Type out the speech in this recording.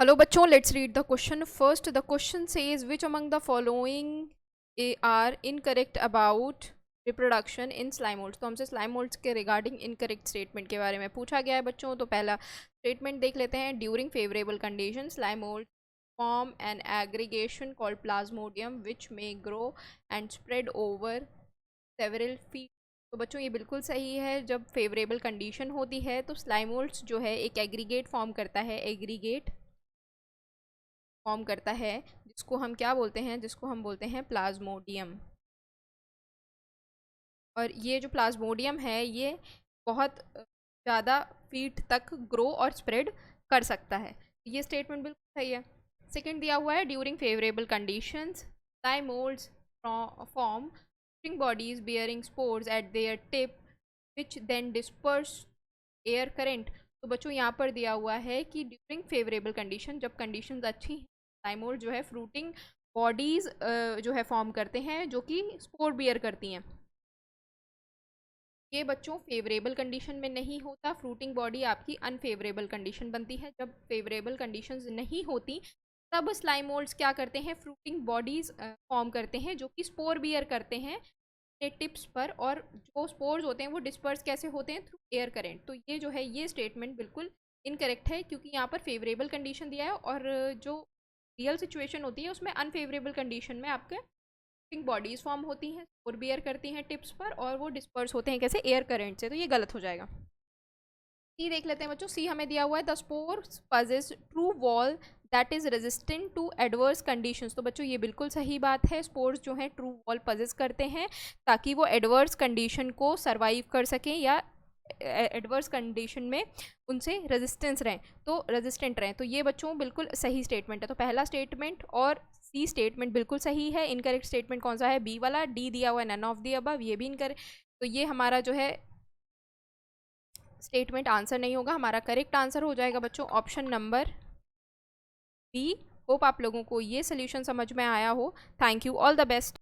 Hello बच्चों, let's read the question. First, the question says which among the following are incorrect about reproduction in slime molds. तो हमसे slime molds के regarding incorrect statement के बारे में पूछा गया है बच्चों. तो पहला statement देख लेते हैं. During favorable conditions, slime molds form an aggregation called plasmodium which may grow and spread over several feet. तो बच्चों ये बिल्कुल सही है. जब फेवरेबल कंडीशन होती है तो स्लाइम मोल्ड्स जो है एक एग्रीगेट फॉर्म करता है. एग्रीगेट फॉर्म करता है जिसको हम क्या बोलते हैं, जिसको हम बोलते हैं प्लाज्मोडियम. और ये जो प्लाज्मोडियम है ये बहुत ज़्यादा फीट तक ग्रो और स्प्रेड कर सकता है. ये स्टेटमेंट बिल्कुल सही है. सेकंड दिया हुआ है during favourable conditions slime moulds form spring bodies bearing spores at their tip which then disperse air current. तो बच्चों यहाँ पर दिया हुआ है कि ड्यूरिंग फेवरेबल कंडीशन, जब कंडीशंस अच्छी हैं, स्लाइम मोल्ड जो है फ्रूटिंग बॉडीज जो है फॉर्म करते हैं जो कि स्पोर बियर करती हैं. ये बच्चों फेवरेबल कंडीशन में नहीं होता. फ्रूटिंग बॉडी आपकी अनफेवरेबल कंडीशन बनती है. जब फेवरेबल कंडीशंस नहीं होती तब स्लाइम मोल्ड्स क्या करते हैं, फ्रूटिंग बॉडीज फॉर्म करते हैं जो कि स्पोर बियर करते हैं टिप्स पर. और जो स्पोर्स होते हैं वो डिस्पर्स कैसे होते हैं, थ्रू एयर करेंट. तो ये जो है ये स्टेटमेंट बिल्कुल इनकरेक्ट है क्योंकि यहाँ पर फेवरेबल कंडीशन दिया है और जो रियल सिचुएशन होती है उसमें अनफेवरेबल कंडीशन में आपके बॉडीज फॉर्म होती हैं, स्पोर बियर करती हैं टिप्स पर और वो डिस्पर्स होते हैं कैसे, एयर करेंट से. तो ये गलत हो जाएगा. सी देख लेते हैं बच्चों. सी हमें दिया हुआ है the spores possess true wall that is resistant to adverse conditions. तो बच्चों ये बिल्कुल सही बात है. स्पोर्स जो हैं ट्रू वॉल पजेस करते हैं ताकि वो एडवर्स कंडीशन को सर्वाइव कर सकें या एडवर्स कंडीशन में उनसे रेजिस्टेंस रहें, तो रेजिस्टेंट रहें. तो ये बच्चों बिल्कुल सही स्टेटमेंट है. तो पहला स्टेटमेंट और सी स्टेटमेंट बिल्कुल सही है. इनकरेक्ट स्टेटमेंट कौन सा है, बी वाला. डी दिया हुआ है नन ऑफ दी अबव, ये भी इनकरेक्ट. तो ये हमारा जो है स्टेटमेंट आंसर नहीं होगा. हमारा करेक्ट आंसर हो जाएगा बच्चों ऑप्शन नंबर बी. होप आप लोगों को ये सोल्यूशन समझ में आया हो. Thank you. All the best.